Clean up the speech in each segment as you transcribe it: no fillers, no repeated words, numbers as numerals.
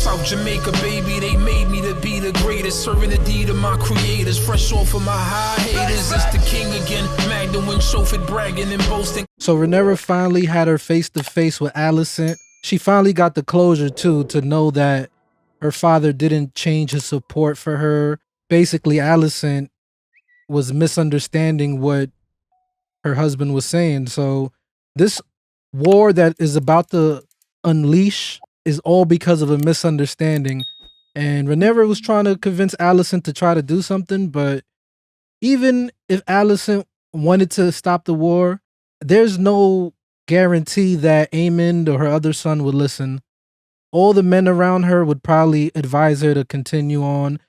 South Jamaica, baby, they made me to be the greatest. Serving the deed of my creators, fresh off of my high haters. It's the king again, Magdalene, chauffeured, bragging and boasting. So Rhaenyra finally had her face-to-face with Alicent. She finally got the closure, too, to know that her father didn't change his support for her. Basically, Alicent was misunderstanding what her husband was saying. So this war that is about to unleash is all because of a misunderstanding. And Rhaenyra was trying to convince Alicent to try to do something, but even if Alicent wanted to stop the war, there's no guarantee that Aemond or her other son would listen. All the men around her would probably advise her to continue on.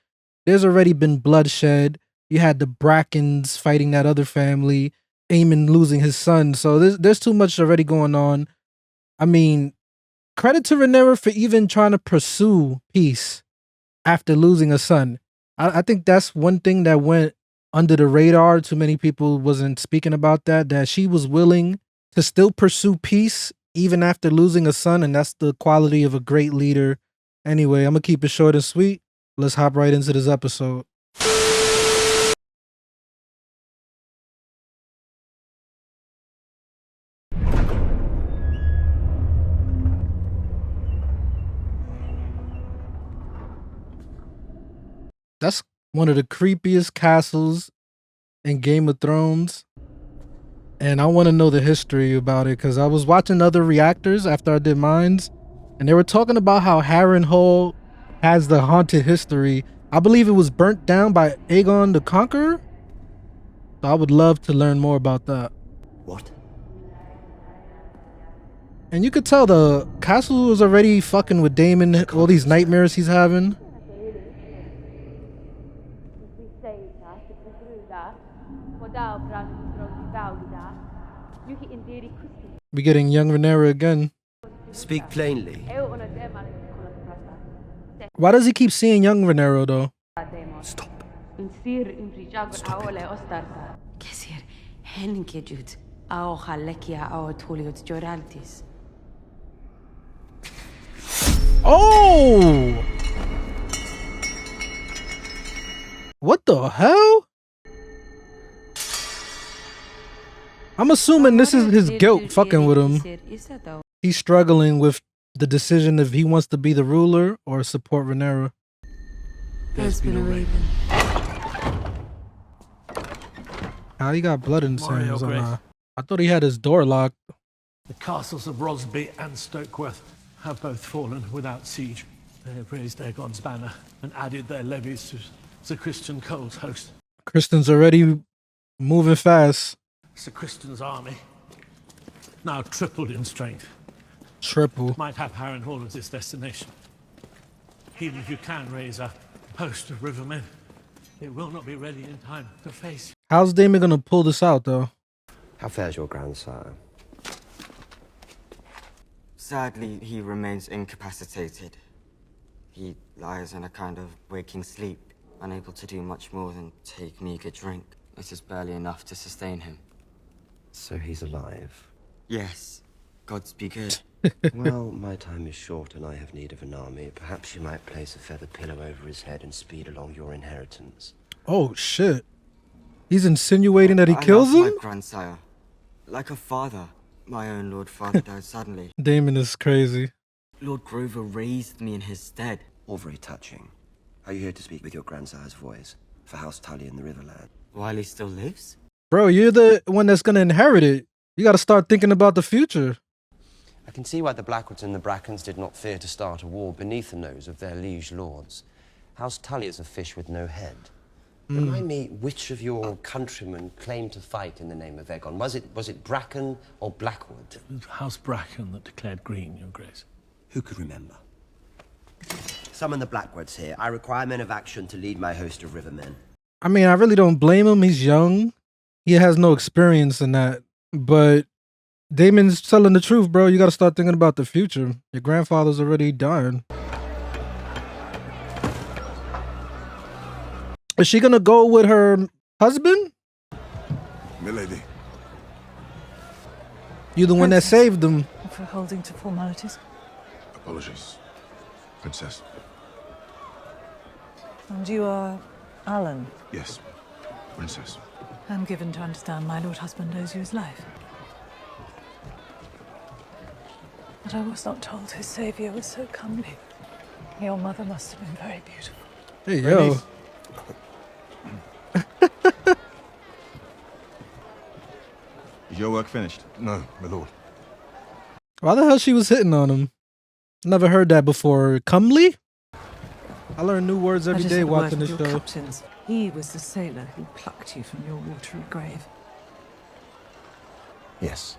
There's already been bloodshed. You had the Brackens fighting that other family, Aemond losing his son. So there's too much already going on. I mean, credit to Rhaenyra for even trying to pursue peace after losing a son. I think that's one thing that went under the radar. Too many people wasn't speaking about that she was willing to still pursue peace even after losing a son, and that's the quality of a great leader. Anyway, I'm gonna keep it short and sweet. Let's hop right into this episode. That's one of the creepiest castles in Game of Thrones. And I want to know the history about it because I was watching other reactors after I did mines, and they were talking about how Harrenhal has the haunted history. I believe it was burnt down by Aegon the Conqueror. So I would love to learn more about that. What? And you could tell the castle was already fucking with Daemon, all these nightmares he's having. We're getting young Rhaenyra again. Speak plainly. Why does he keep seeing young Rhaenyra though? Stop. Oh! What the hell? I'm assuming this is his guilt fucking with him. He's struggling with the decision if he wants to be the ruler or support Rhaenyra. There's been a raven. How he got blood in his hands? I thought he had his door locked. The castles of Rosby and Stokeworth have both fallen without siege. They have raised Aegon's banner and added their levies to Sir Criston Cole's host. Criston's already moving fast. Sir Criston's army, now tripled in strength, Triple. might have Harrenhal as its destination. Even if you can raise a host of rivermen, it will not be ready in time to face. How's Daemon gonna pull this out though? How fares your grandsire? Sadly, he remains incapacitated. He lies in a kind of waking sleep, unable to do much more than take meager drink. It is barely enough to sustain him. So he's alive? Yes. Gods be good. Well, my time is short and I have need of an army. Perhaps you might place a feather pillow over his head and speed along your inheritance. Oh shit. He's insinuating that he kills him? him? My grandsire. Like a father. My own Lord Father died suddenly. Daemon is crazy. Lord Grover raised me in his stead. All very touching. Are you here to speak with your grandsire's voice for House Tully in the Riverland? While he still lives? Bro, you're the one that's gonna inherit it. You gotta start thinking about the future. I can see why the Blackwoods and the Brackens did not fear to start a war beneath the nose of their liege lords. House Tully is a fish with no head. Remind me, which of your countrymen claimed to fight in the name of Aegon? Was it Bracken or Blackwood? It was House Bracken that declared green, Your Grace. Who could remember? Summon the Blackwoods here. I require men of action to lead my host of rivermen. I mean, I really don't blame him. He's young. He has no experience in that. But Daemon's telling the truth, bro. You gotta start thinking about the future. Your grandfather's already dying. Is she gonna go with her husband? Milady. You the one that saved them. For holding to formalities. Apologies. Princess. And you are Alan? Yes, Princess. I'm given to understand my lord husband owes you his life. But I was not told his saviour was so comely. Your mother must have been very beautiful. Hey, yo. Is your work finished? No, my lord. Why the hell she was hitting on him? Never heard that before. Comely? I learn new words every day watching this show. Captains. He was the sailor who plucked you from your watery grave. Yes.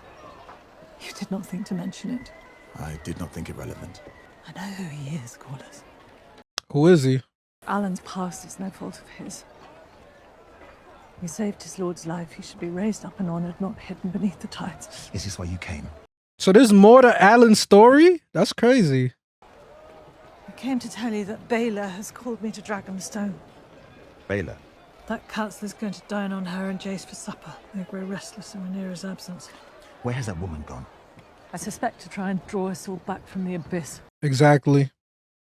You did not think to mention it. I did not think it relevant. I know who he is, Corlys. Who is he? Alan's past is no fault of his. He saved his lord's life. He should be raised up and honoured, not hidden beneath the tides. Is this why you came? So there's more to Alan's story? That's crazy. I came to tell you that Baela has called me to Dragonstone. Baela. That councillor's going to dine on her and Jace for supper. They grow restless in Rhaenyra's absence. Where has that woman gone? I suspect to try and draw us all back from the abyss. Exactly.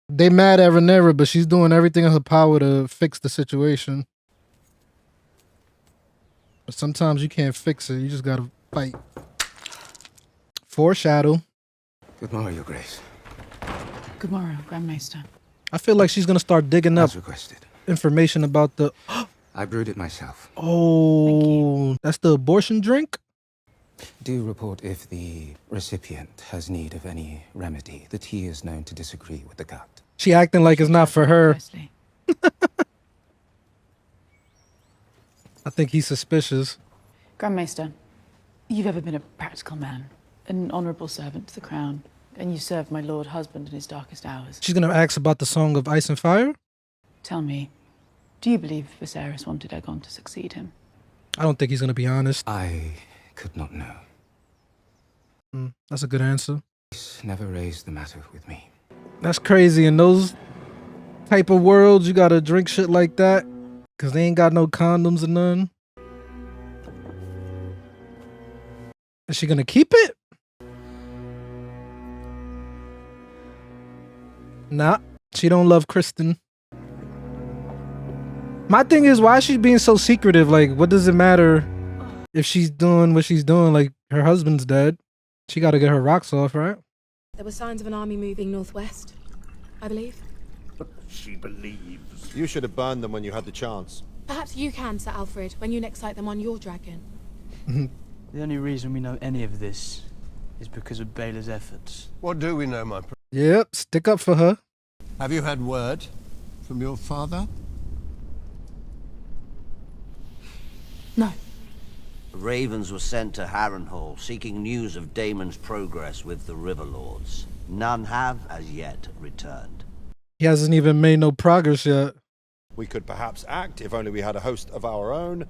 They mad at Rhaenyra, but she's doing everything in her power to fix the situation. But sometimes you can't fix it. You just gotta fight. Foreshadow. Good morrow, Your Grace. Good morrow, Grand Maester. I feel like she's gonna start digging up As requested. information about the... I brewed it myself. Oh, that's the abortion drink? Do report if the recipient has need of any remedy. The tea is known to disagree with the gut. She acting like it's not for her. Precisely. I think he's suspicious. Grand Maester, you've ever been a practical man, an honourable servant to the crown, and you served my lord husband in his darkest hours. She's gonna ask about the Song of Ice and Fire? Tell me, do you believe Viserys wanted Aegon to succeed him? I don't think he's gonna be honest. I could not know. That's a good answer. He's never raised the matter with me. That's crazy. In those type of worlds, you gotta drink shit like that because they ain't got no condoms or none. Is she gonna keep it? Nah, she don't love Criston. My thing is, why is she being so secretive? Like, what does it matter if she's doing what she's doing? Like, her husband's dead. She gotta get her rocks off, right? There were signs of an army moving northwest, I believe. But she believes. You should have burned them when you had the chance. Perhaps you can, Sir Alfred, when you next sight them on your dragon. The only reason we know any of this is because of Baela's efforts. What do we know, my prince? Yep, stick up for her. Have you had word from your father? No. Ravens were sent to Harrenhal, seeking news of Daemon's progress with the River Lords. None have, as yet, returned. He hasn't even made no progress yet. We could perhaps act if only we had a host of our own,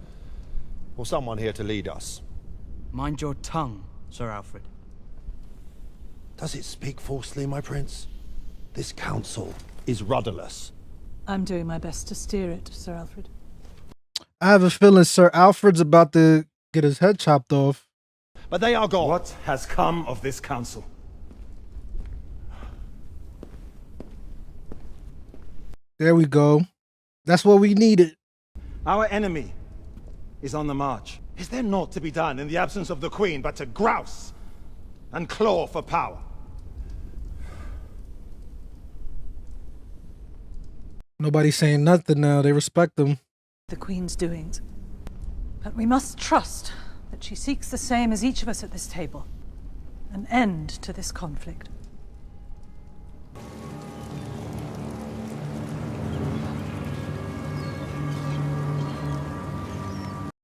or someone here to lead us. Mind your tongue, Sir Alfred. Does it speak falsely, my prince? This council is rudderless. I'm doing my best to steer it, Sir Alfred. I have a feeling Sir Alfred's about to get his head chopped off. But they are gone. What has come of this council? There we go. That's what we needed. Our enemy is on the march. Is there naught to be done in the absence of the Queen but to grouse and claw for power? Nobody's saying nothing now. They respect them. The Queen's doings. But we must trust that she seeks the same as each of us at this table. An end to this conflict.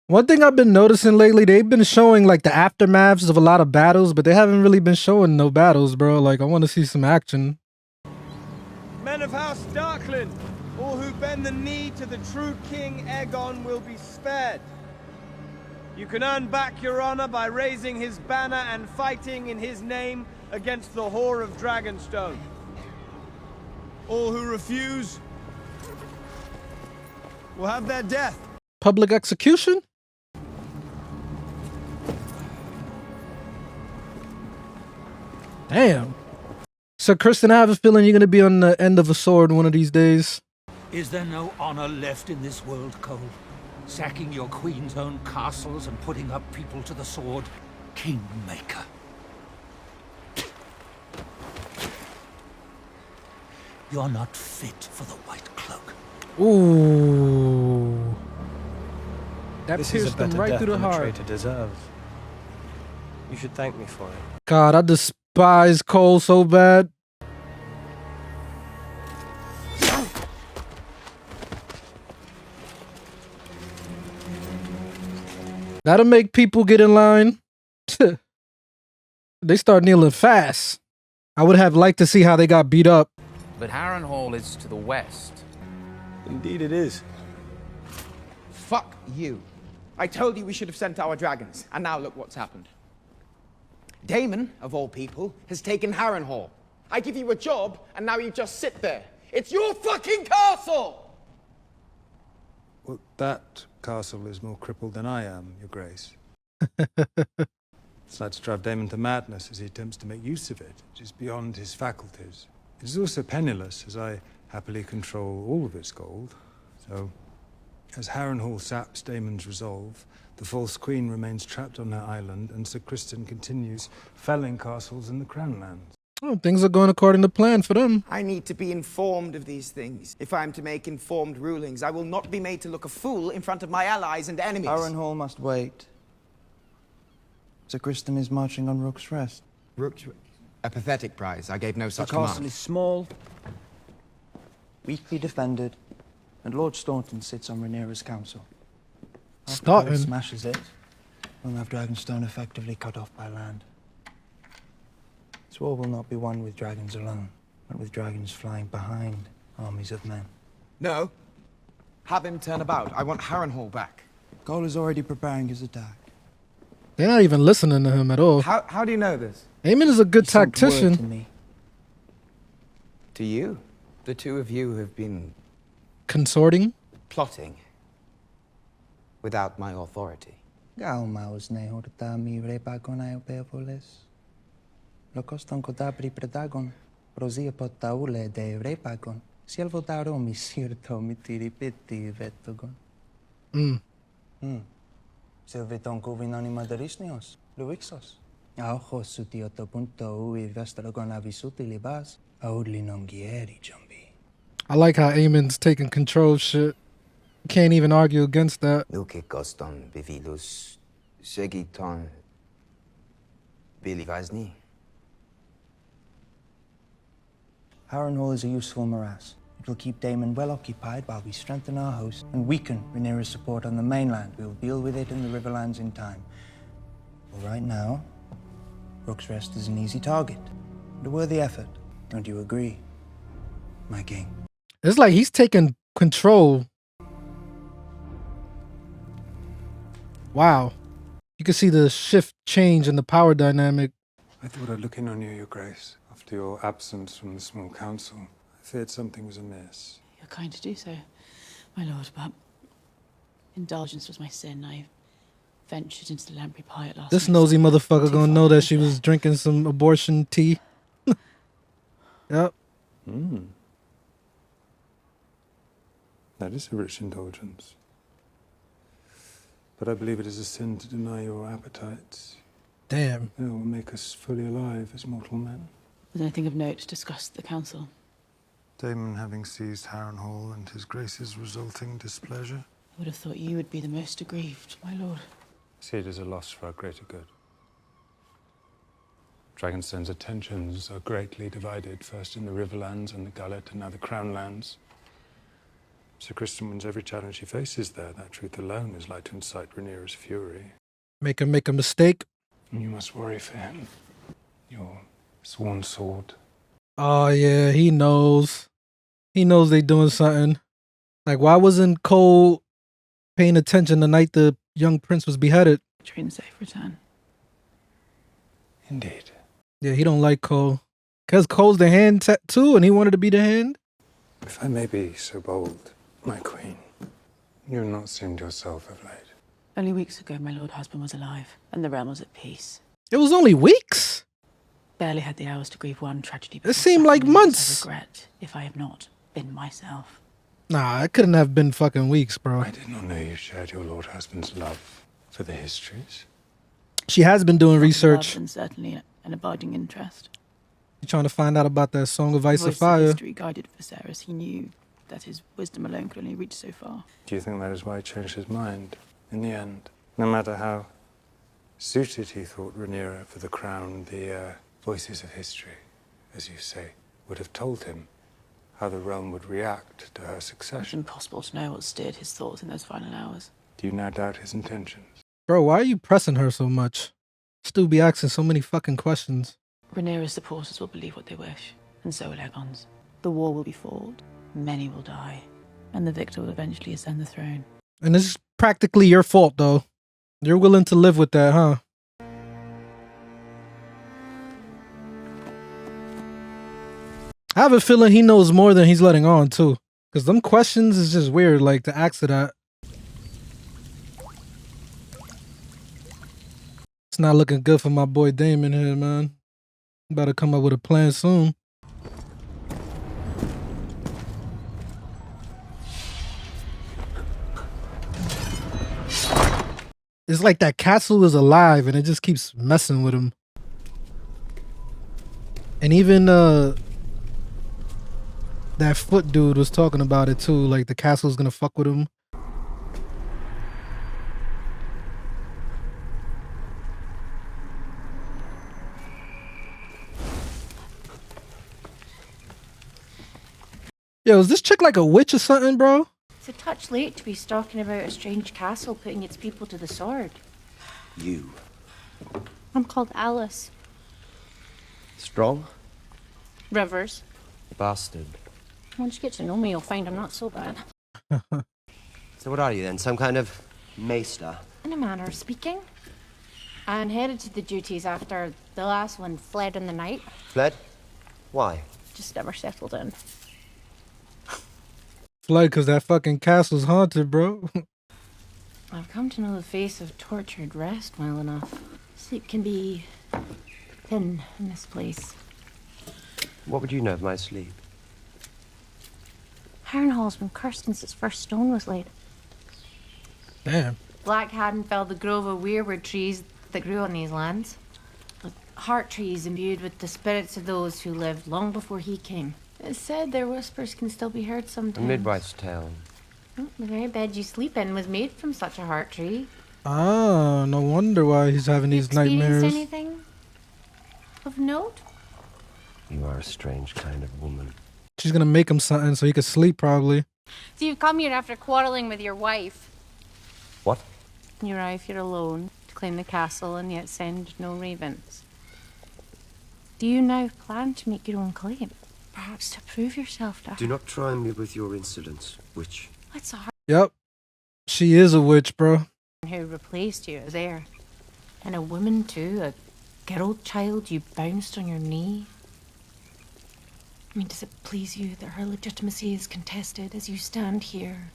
One thing I've been noticing lately, they've been showing like the aftermaths of a lot of battles, but they haven't really been showing no battles, bro. Like, I want to see some action. Men of House Darkland, all who bend the knee to the true King Aegon will be spared. You can earn back your honor by raising his banner and fighting in his name against the whore of Dragonstone. All who refuse will have their death. Public execution? Damn. So, Criston, I have a feeling you're going to be on the end of a sword one of these days. Is there no honor left in this world, Cole? Sacking your queen's own castles and putting up people to the sword? Kingmaker. You're not fit for the White Cloak. Ooh. That This is a pierced him better right death through the than the heart. traitor deserves. You should thank me for it. God, I despise Cole so bad. That'll make people get in line. They start kneeling fast. I would have liked to see how they got beat up. But Harrenhal is to the west. Indeed it is. Fuck you. I told you we should have sent our dragons, and now look what's happened. Daemon, of all people, has taken Harrenhal. I give you a job, and now you just sit there. It's your fucking castle! Well, that castle is more crippled than I am, Your Grace. It's like to drive Daemon to madness as he attempts to make use of it, which is beyond his faculties. It is also penniless, as I happily control all of its gold. So, as Harrenhal saps Daemon's resolve, the false queen remains trapped on her island, and Sir Criston continues felling castles in the Crown Lands. Oh, things are going according to plan for them. I need to be informed of these things. If I am to make informed rulings, I will not be made to look a fool in front of my allies and enemies. Harrenhal must wait. Sir Criston is marching on Rook's Rest. Rook's Rest? A pathetic prize. I gave no such The castle command. is small, weakly defended, and Lord Staunton sits on Rhaenyra's council. After Staunton? Collett smashes it, we'll have Dragonstone effectively cut off by land. This war will not be won with dragons alone, but with dragons flying behind armies of men. No. Have him turn about. I want Harrenhal back. Cole is already preparing his attack. They're not even listening to him at all. How do you know this? Aemond is a good He sent word tactician. to me. To you? The two of you have been Consorting? plotting without my authority. Galmaus ne horta mi repagon aeopeopolis. Lokos ton kodabri predagon. Prosia potaule de repagon. Silvo daro mi sirto mi tiripiti vetogon. Silviton kuvinani madarisnios. Luixos. Aojos sutioto punto ui vestrogon avisuti libas. Audli non gieri jumbi. I like how Aemond's taking control of shit. Can't even argue against that. Nuke coston vivilus segiton bilivazni. Harrenhal is a useful morass. It will keep Daemon well occupied while we strengthen our host and weaken Rhaenyra's support on the mainland. We will deal with it in the Riverlands in time. But right now, Rook's Rest is an easy target and a worthy effort. Don't you agree, my king? It's like he's taking control. Wow. You can see the shift change in the power dynamic. I thought I'd look in on you, Your Grace, after your absence from the small council. I feared something was amiss. You're kind to do so, my lord, but indulgence was my sin. I ventured into the lamprey pie at last. This nosy motherfucker gonna know that she was drinking some abortion tea. Yep. That is a rich indulgence. But I believe it is a sin to deny your appetites. Damn. It will make us fully alive as mortal men. Was anything of note discussed at the council? Daemon having seized Harrenhal and his grace's resulting displeasure. I would have thought you would be the most aggrieved, my lord. See it as a loss for our greater good. Dragonstone's attentions are greatly divided, first in the Riverlands and the Gullet, and now the Crown Lands. Sir Criston wins every challenge he faces there. That truth alone is like to incite Rhaenyra's fury. Make him make a mistake. And you must worry for him. Your sworn sword. Oh yeah, he knows. He knows they doing something. Like, why wasn't Cole paying attention the night the young prince was beheaded? Train safe return. Indeed. Yeah, he don't like Cole. Cause Cole's the hand too, and he wanted to be the hand. If I may be so bold, my queen, you have not seemed yourself of late. Only weeks ago, my lord husband was alive, and the realm was at peace. It was only weeks? barely had the hours to grieve one tragedy. It seemed like months. I regret if I have not been myself. Nah, it couldn't have been fucking weeks, bro. I did not know you shared your lord husband's love for the histories. She has been doing research. And certainly an abiding interest. You're trying to find out about that Song of Ice and Voice Fire. history guided Viserys. He knew that his wisdom alone could only reach so far. Do you think that is why he changed his mind in the end? No matter how suited he thought Rhaenyra for the crown, the voices of history, as you say, would have told him how the realm would react to her It's succession. impossible to know what steered his thoughts in those final hours. Do you now doubt his intentions? Bro, why are you pressing her so much? Still be asking so many fucking questions. Rhaenyra's supporters will believe what they wish, and so will Aegon's. The war will be fought, many will die, and the victor will eventually ascend the throne. And this is practically your fault, though. You're willing to live with that, huh? I have a feeling he knows more than he's letting on, too. Because them questions is just weird, like, to ask her that. It's not looking good for my boy Daemon here, man. Better come up with a plan soon. It's like that castle is alive and it just keeps messing with him. And even that foot dude was talking about it too, like the castle's gonna fuck with him. Yo, is this chick like a witch or something, bro? It's a touch late to be stalking about a strange castle putting its people to the sword. You. I'm called Alice. Strong? Rivers. Bastard. Once you get to know me, you'll find I'm not so bad. So what are you then? Some kind of maester? In a manner of speaking. I inherited the duties after the last one fled in the night. Fled? Why? Just never settled in. Fled because that fucking castle's haunted, bro. I've come to know the face of tortured rest well enough. Sleep can be thin in this place. What would you know of my sleep? Harrenhal's been cursed since its first stone was laid. Damn. Black hadn't felled the grove of weirwood trees that grew on these lands. Like heart trees imbued with the spirits of those who lived long before he came. It's said their whispers can still be heard A sometimes. midwife's tale. The very bed you sleep in was made from such a heart tree. Ah, no wonder why he's having these nightmares. Experienced anything of note? You are a strange kind of woman. She's gonna make him something so he could sleep, probably. So you've come here after quarreling with your wife. What? You arrive here alone to claim the castle and yet send no ravens. Do you now plan to make your own claim? Perhaps to prove yourself to her? Do not try me with your insolence, witch. That's a hard Yep. She is a witch, bro. who replaced you as heir. And a woman too, a girl child you bounced on your knee. I mean, does it please you that her legitimacy is contested as you stand here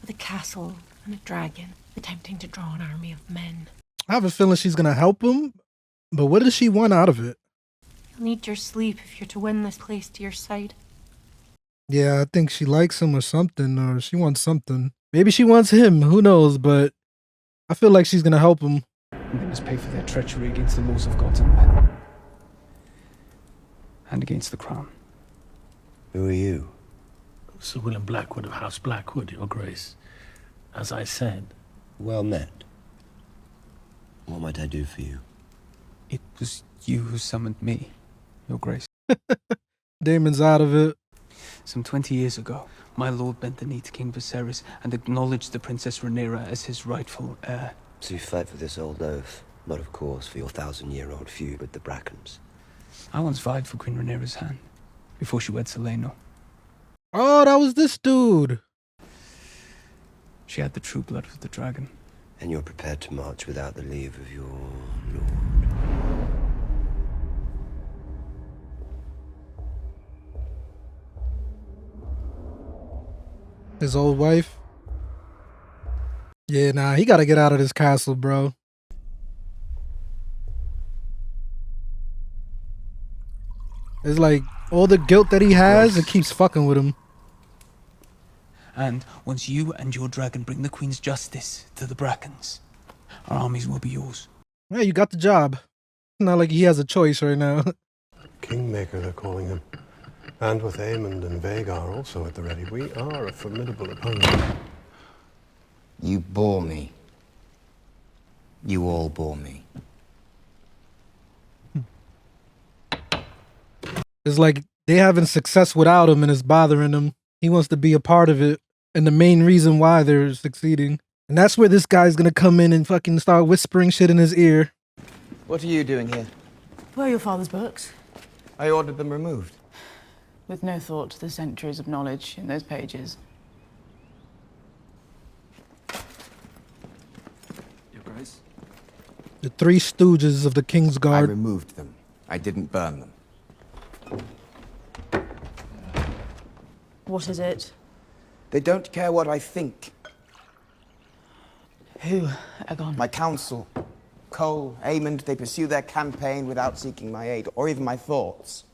with a castle and a dragon, attempting to draw an army of men? I have a feeling she's gonna help him, but what does she want out of it? You'll need your sleep if you're to win this place to your side. Yeah, I think she likes him or something, or she wants something. Maybe she wants him, who knows, but I feel like she's gonna help him. They must pay for their treachery against the laws of gods and men. And against the crown. Who are you? Sir William Blackwood of House Blackwood, Your Grace. As I said. Well met. What might I do for you? It was you who summoned me, Your Grace. Daemon's out of it. Some 20 years ago, my lord bent the knee to King Viserys and acknowledged the Princess Rhaenyra as his rightful heir. So you fight for this old oath, not of course for your 1,000-year-old feud with the Brackens. I once vied for Queen Rhaenyra's hand, before she wed Seleno. Oh, that was this dude. She had the true blood of the dragon. And you're prepared to march without the leave of your lord. His old wife? Yeah, nah, he gotta get out of this castle, bro. It's like all the guilt that he has, it keeps fucking with him. And once you and your dragon bring the Queen's justice to the Brackens, our armies will be yours. Yeah, you got the job. Not like he has a choice right now. Kingmaker, they're calling him. And with Aemond and Vhagar also at the ready, we are a formidable opponent. You bore me. You all bore me. It's like they having success without him and it's bothering him. He wants to be a part of it. And the main reason why they're succeeding. And that's where this guy's gonna come in and fucking start whispering shit in his ear. What are you doing here? Where are your father's books? I ordered them removed. With no thought to the centuries of knowledge in those pages. Your Grace? The three stooges of the King's I Guard. removed them. I didn't burn them. What is it? They don't care what I think. Who, Aegon? My council. Cole, Aemond, they pursue their campaign without seeking my aid, or even my thoughts.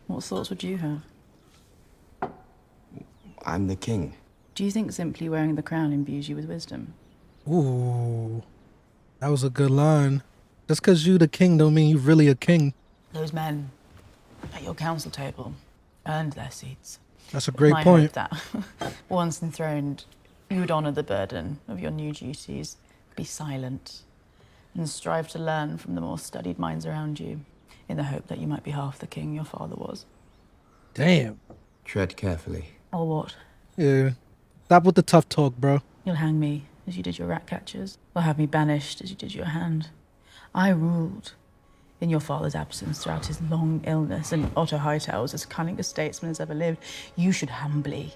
What thoughts would you have? I'm the king. Do you think simply wearing the crown imbues you with wisdom? Ooh. That was a good line. Just because you the king don't mean you really a king. Those men at your council table earned their seats. That's a great My point. hope that, once enthroned, you would honour the burden of your new duties, be silent, and strive to learn from the more studied minds around you, in the hope that you might be half the king your father was. Damn. Tread carefully. Or what? Yeah. Stop with the tough talk, bro. You'll hang me, as you did your rat catchers, or have me banished, as you did your hand. I ruled in your father's absence throughout his long illness, and Otto Hightower was as cunning a statesman as ever lived. You should humbly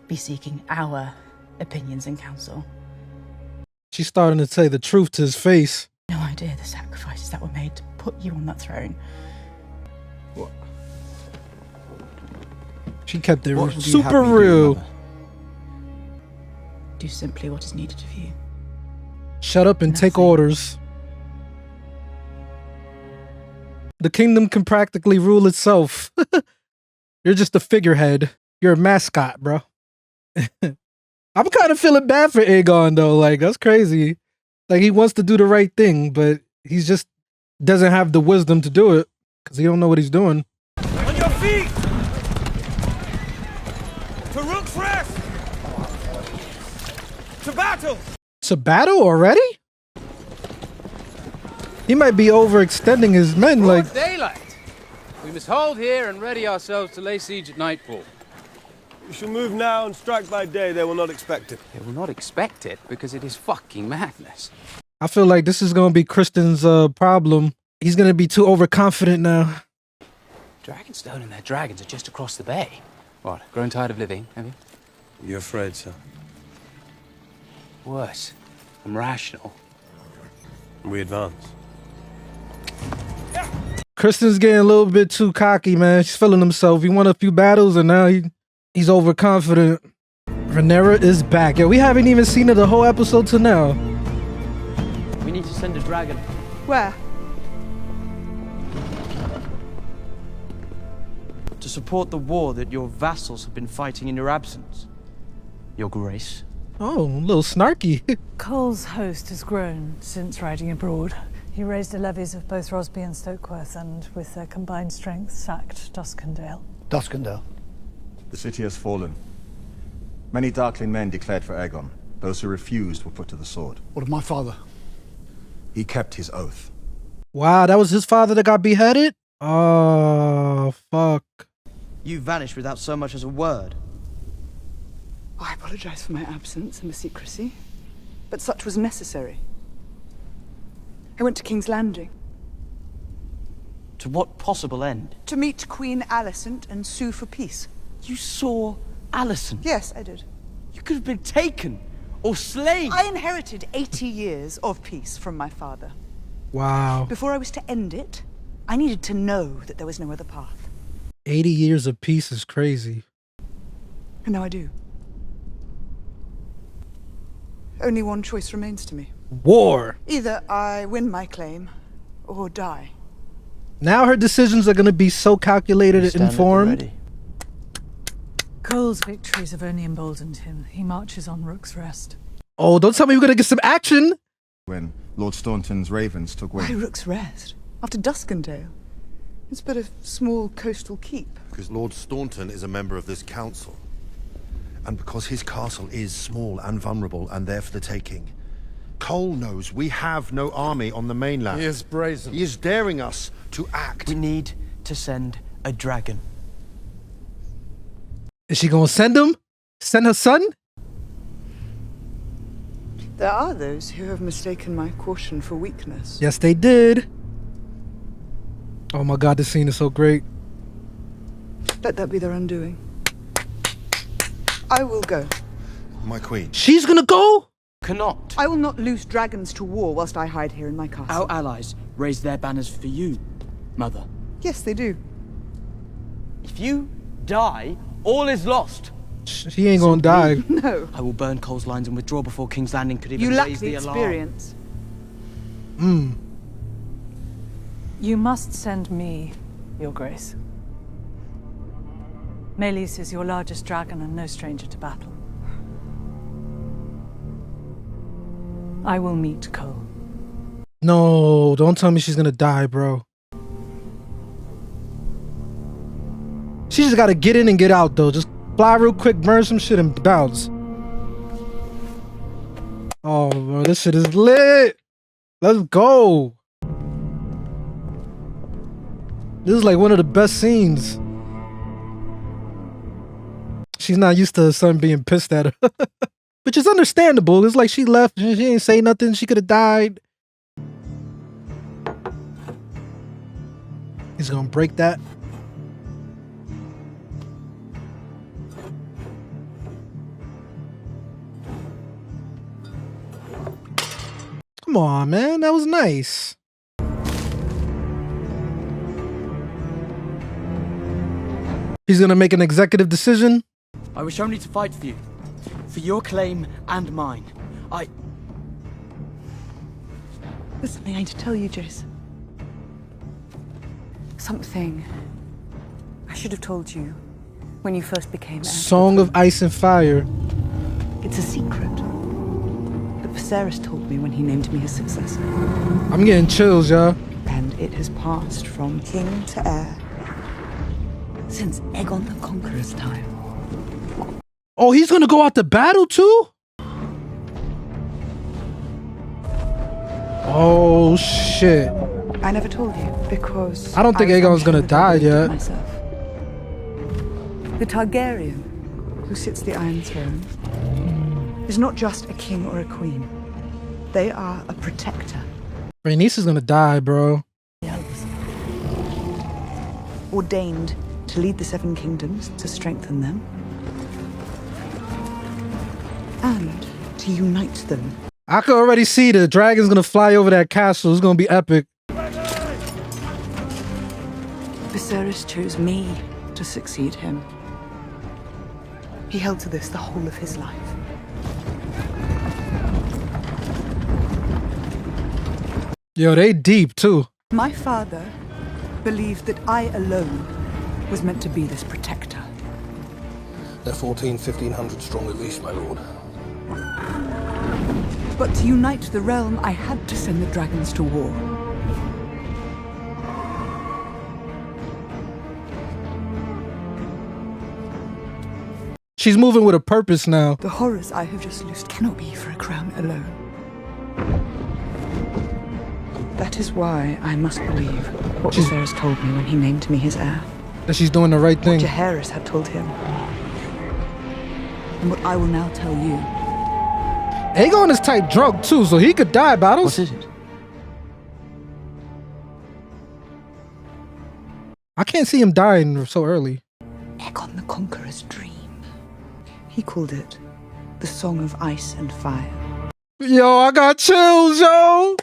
be seeking our opinions and counsel. She's starting to say the truth to his face. No idea the sacrifices that were made to put you on that throne. What? She kept it What would you super have me do, real. Mother? Do simply what is needed of you. Shut up and take orders. The kingdom can practically rule itself. You're just a figurehead. You're a mascot, bro. I'm kind of feeling bad for Aegon, though. Like, that's crazy. Like, he wants to do the right thing, but he's just doesn't have the wisdom to do it because he don't know what he's doing. On your feet! To Rook's Rest! To battle! To battle already? He might be overextending his men, like... Daylight! We must hold here and ready ourselves to lay siege at nightfall. We shall move now and strike by day. They will not expect it. They will not expect it because it is fucking madness. I feel like this is going to be Criston's problem. He's going to be too overconfident now. Dragonstone and their dragons are just across the bay. What, grown tired of living, have you? You're afraid, sir? Worse. I'm rational. We advance. Criston's getting a little bit too cocky, man. He's feeling himself. He won a few battles and now he's overconfident. Rhaenyra is back. Yo, we haven't even seen her the whole episode till now. We need to send a dragon. Where? To support the war that your vassals have been fighting in your absence. Your Grace. Oh, a little snarky. Cole's host has grown since riding abroad. He raised the levies of both Rosby and Stokeworth, and with their combined strength, sacked Duskendale. Duskendale. The city has fallen. Many Darkling men declared for Aegon. Those who refused were put to the sword. What of my father? He kept his oath. Wow, that was his father that got beheaded? Oh, fuck. You vanished without so much as a word. I apologize for my absence and the secrecy, but such was necessary. I went to King's Landing. To what possible end? To meet Queen Alicent and sue for peace. You saw Alicent? Yes, I did. You could have been taken or slain. I inherited 80 years of peace from my father. Wow. Before I was to end it, I needed to know that there was no other path. 80 years of peace is crazy. And now I do. Only one choice remains to me. War. Either I win my claim, or die. Now her decisions are going to be so calculated and informed. Cole's victories have only emboldened him. He marches on Rook's Rest. Oh, don't tell me we're going to get some action. When Lord Staunton's ravens took wing. Why Rook's Rest? After Duskendale? It's but a small coastal keep. Because Lord Staunton is a member of this council. And because his castle is small and vulnerable and there for the taking. Cole knows we have no army on the mainland. He is brazen. He is daring us to act. We need to send a dragon. Is she going to send him? Send her son? There are those who have mistaken my caution for weakness. Yes, they did. Oh my God, this scene is so great. Let that be their undoing. I will go. My queen. She's gonna go? Cannot. I will not loose dragons to war whilst I hide here in my castle. Our allies raise their banners for you, Mother. Yes, they do. If you die, all is lost. She ain't gonna die. No. I will burn Cole's lines and withdraw before King's Landing could even You lack raise the alarm. experience. You must send me, Your Grace. Meleys is your largest dragon and no stranger to battle. I will meet Cole. No, don't tell me she's gonna die, bro. She just gotta get in and get out, though. Just fly real quick, burn some shit, and bounce. Oh, bro, this shit is lit. Let's go. This is like one of the best scenes. She's not used to her son being pissed at her. Which is understandable. It's like she left, she didn't say nothing, she could have died. He's gonna break that. Come on, man, that was nice. He's gonna make an executive decision. I wish only to fight for you. For your claim and mine. There's something I need to tell you, Jace. Something I should have told you when you first became heir. Song of Ice and Fire. It's a secret that Viserys told me when he named me his successor. I'm getting chills, y'all. And it has passed from king to heir since Aegon the Conqueror's time. Oh, he's gonna go out to battle too? Oh shit. I never told you because I don't think Aegon's gonna die yet. Myself. The Targaryen who sits the Iron Throne is not just a king or a queen. They are a protector. Rhaenys is gonna die, bro. Ordained to lead the Seven Kingdoms, to strengthen them, and to unite them. I could already see the dragon's gonna fly over that castle. It's gonna be epic. Viserys chose me to succeed him. He held to this the whole of his life. Yo, they deep too. My father believed that I alone was meant to be this protector. They're 1,500 strong at least, my lord. But to unite the realm, I had to send the dragons to war. She's moving with a purpose now. The horrors I have just loosed cannot be for a crown alone. That is why I must believe what Viserys told me when he named me his heir. That she's doing the right thing. What Jacaerys had told him. And what I will now tell you. Aegon is type drunk too, so he could die, Battles. What is it? I can't see him dying so early. Aegon the Conqueror's dream. He called it the Song of Ice and Fire. Yo, I got chills, yo!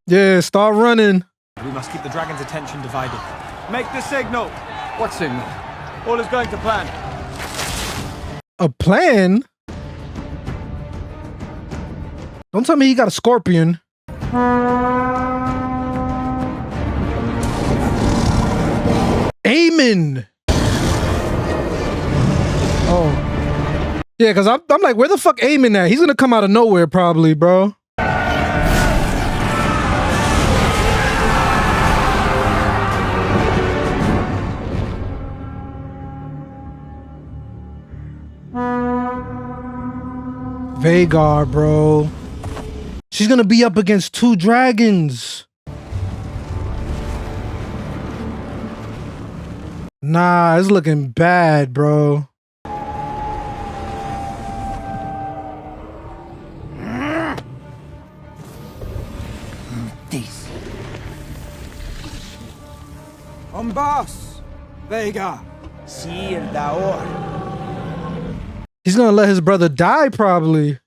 Yeah, start running. We must keep the dragon's attention divided. Make the signal! What signal? All is going to plan. A plan? Don't tell me he got a scorpion. Aemond. Oh. Yeah, because I'm like, where the fuck Aemond at? He's gonna come out of nowhere probably, bro. Vhagar, bro. She's gonna be up against 2 dragons. Nah, it's looking bad, bro. This. Boss, Vhagar, Sir Daor. He's gonna let his brother die, probably.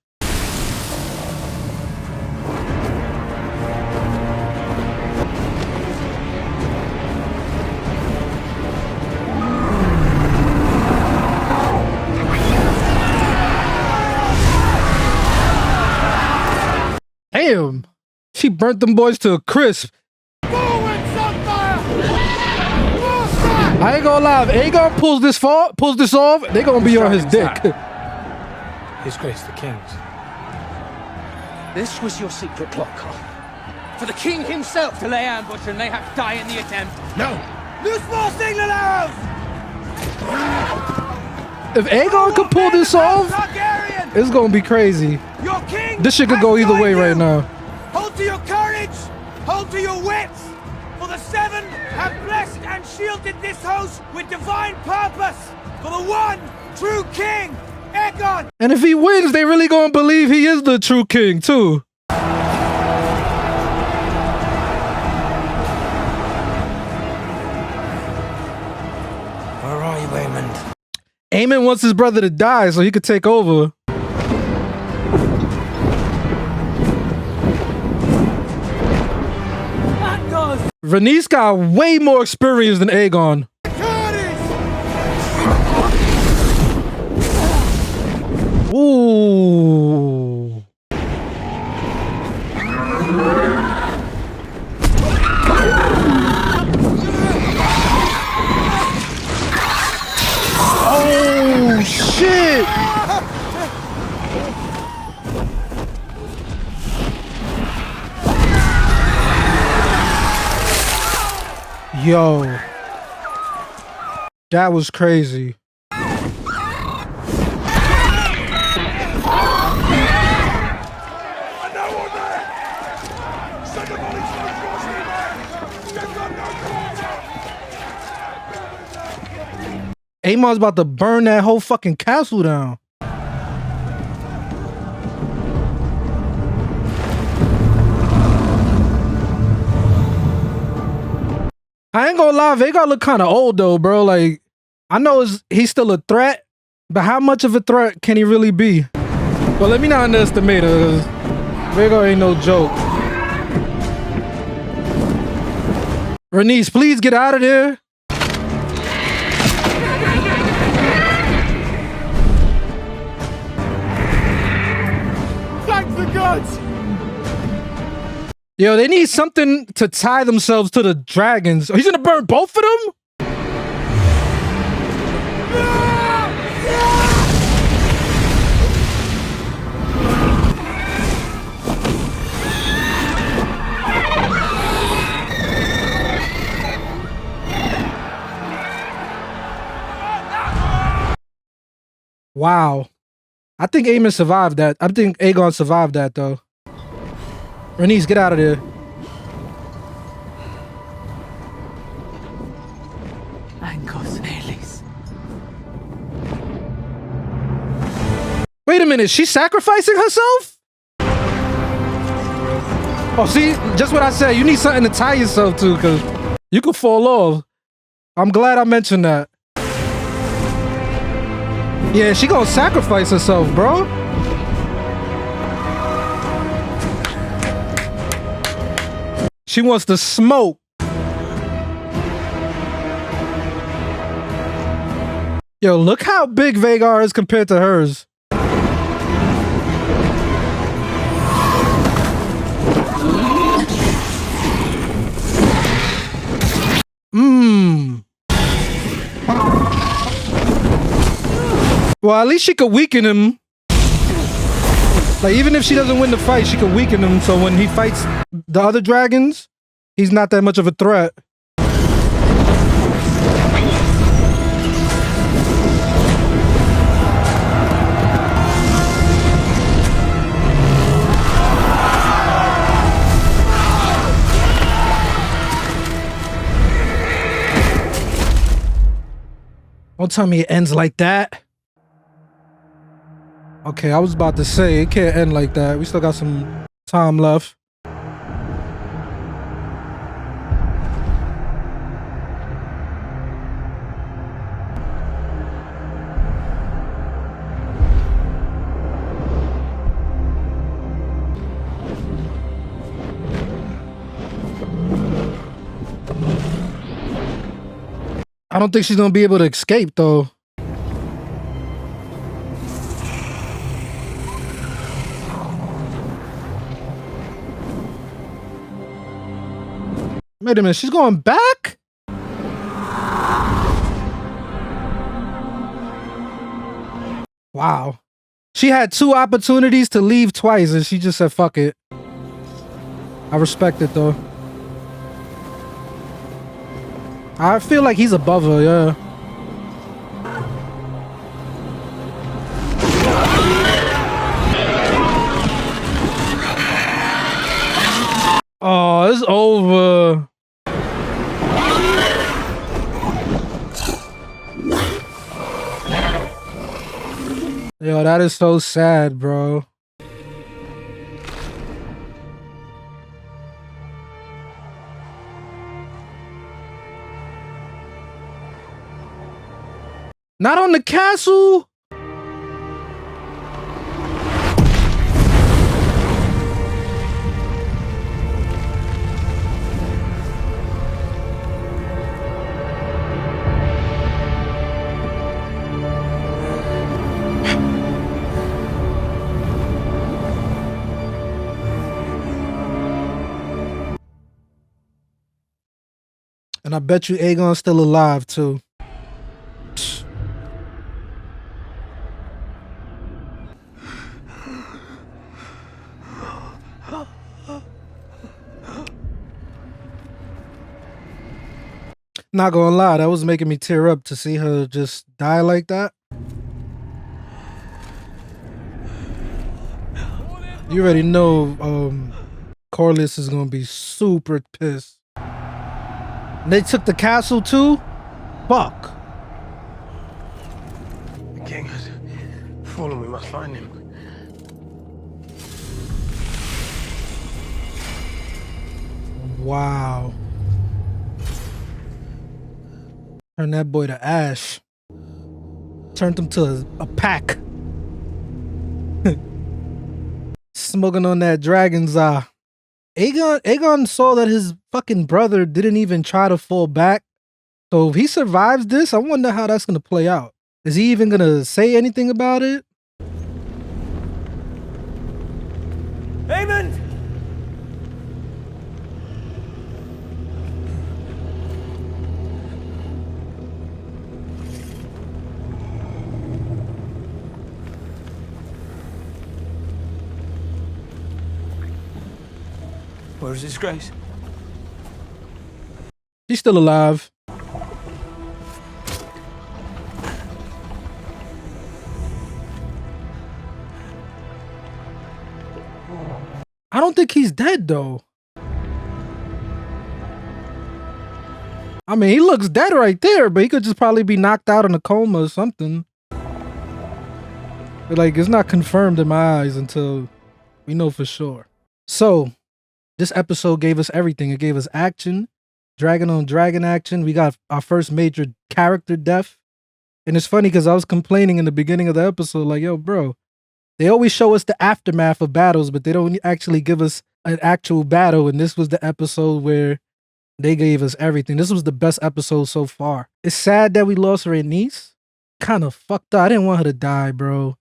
Damn, she burnt them boys to a crisp. I ain't gonna lie, if Aegon pulls this off, they gonna be on his dick. His Grace the King's. This was your secret plot, Cole. For the king himself to lay ambush and mayhap die in the attempt. No! Loose more signal arrows! If Aegon could pull this off, it's gonna be crazy. Your king This shit could go either way right now. Hold to your courage! Hold to your wits! For the Seven have blessed and shielded this host with divine purpose! For the one true king, Aegon! And if he wins, they really gonna believe he is the true king, too. Where are you, Aemond? Aemond wants his brother to die so he could take over. Rhaenys got way more experience than Aegon. Ooh. Oh, shit. Yo, that was crazy. Aemon's about to burn that whole fucking castle down. I ain't gonna lie, Vhagar look kind of old though, bro. Like, I know he's still a threat, but how much of a threat can he really be? Well, let me not underestimate her. Vhagar ain't no joke. Rhaenys, please get out of there. Thank the gods! Yo, they need something to tie themselves to the dragons. He's gonna burn both of them? Wow. I think Aemond survived that. I think Aegon survived that, though. Rhaenys, get out of there. Wait a minute, she's sacrificing herself? Oh, see, just what I said. You need something to tie yourself to, because you could fall off. I'm glad I mentioned that. Yeah, she gonna sacrifice herself, bro. She wants to smoke. Yo, look how big Vhagar is compared to hers. Well, at least she could weaken him. Like, even if she doesn't win the fight, she could weaken him. So when he fights the other dragons, he's not that much of a threat. Don't tell me it ends like that. Okay, I was about to say, it can't end like that. We still got some time left. I don't think she's gonna be able to escape, though. Wait a minute, she's going back? Wow. She had 2 opportunities to leave twice and she just said, fuck it. I respect it, though. I feel like he's above her, yeah. Oh, it's over. Yo, that is so sad, bro. Not on the castle. And I bet you Aegon's still alive, too. Not gonna lie, that was making me tear up to see her just die like that. You already know Corlys is gonna be super pissed. They took the castle too? Fuck. The king has fallen. We must find him. Wow. Turned that boy to ash. Turned him to a pack. Smoking on that dragon's eye. Aegon saw that his fucking brother didn't even try to fall back. So if he survives this, I wonder how that's gonna play out. Is he even gonna say anything about it? Aemond! Where is his grace? He's still alive. I don't think he's dead, though. I mean, he looks dead right there, but he could just probably be knocked out in a coma or something. But, like, it's not confirmed in my eyes until we know for sure. So, this episode gave us everything. It gave us action, dragon on dragon action. We got our first major character death. And it's funny because I was complaining in the beginning of the episode, like, yo, bro, they always show us the aftermath of battles, but they don't actually give us an actual battle. And this was the episode where they gave us everything. This was the best episode so far. It's sad that we lost Rhaenys, kind of fucked up. I didn't want her to die, bro.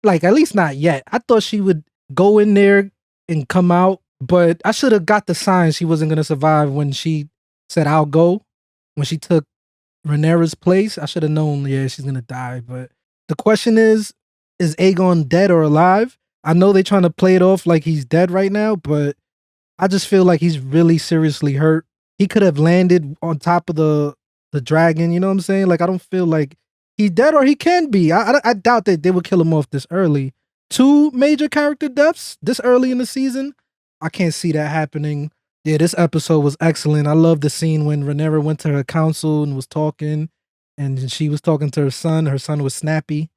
Like, at least not yet. I thought she would go in there and come out, but I should have got the sign she wasn't going to survive when she said, I'll go. When she took Rhaenyra's place, I should have known, yeah, she's going to die. But the question is Aegon dead or alive? I know they're trying to play it off like he's dead right now, but I just feel like he's really seriously hurt. He could have landed on top of the dragon, you know what I'm saying? Like, I don't feel like he's dead, or he can be. I doubt that they would kill him off this early. 2 major character deaths this early in the season? I can't see that happening. Yeah, this episode was excellent. I love the scene when Rhaenyra went to her council and was talking, and she was talking to her son. Her son was snappy.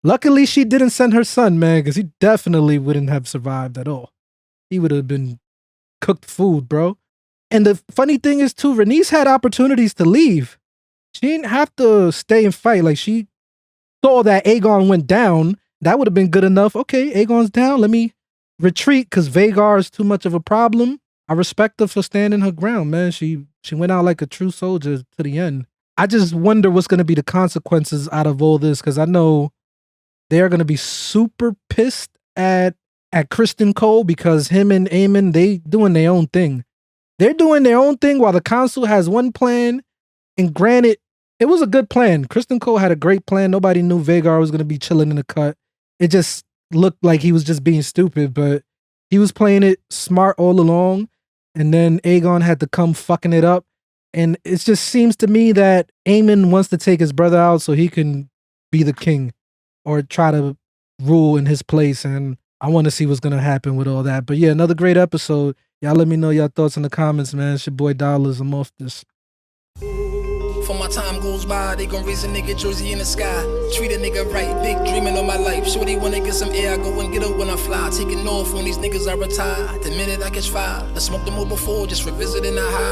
Luckily, she didn't send her son, man, because he definitely wouldn't have survived at all. He would have been cooked food, bro. And the funny thing is, too, Rhaenys had opportunities to leave. She didn't have to stay and fight. Like, she saw that Aegon went down. That would have been good enough. Okay, Aegon's down. Let me retreat because Vhagar is too much of a problem. I respect her for standing her ground, man. She went out like a true soldier to the end. I just wonder what's going to be the consequences out of all this, because I know they're going to be super pissed at Criston Cole because him and Aemond, they doing their own thing. They're doing their own thing while the council has one plan. And granted, it was a good plan. Criston Cole had a great plan. Nobody knew Vhagar was going to be chilling in the cut. It just looked like he was just being stupid, but he was playing it smart all along. And then Aegon had to come fucking it up. And it just seems to me that Aemond wants to take his brother out so he can be the king or try to rule in his place. And I want to see what's going to happen with all that. But yeah, another great episode. Y'all let me know your thoughts in the comments, man. It's your boy Dollars. I'm off this. Before my time goes by, they gon' raise a nigga jersey in the sky. Treat a nigga right, big dreaming on my life. Shorty wanna get some air, I go and get her when I fly. Taking off when these niggas I retire. The minute I catch fire, I smoked them all before, just revisiting the high.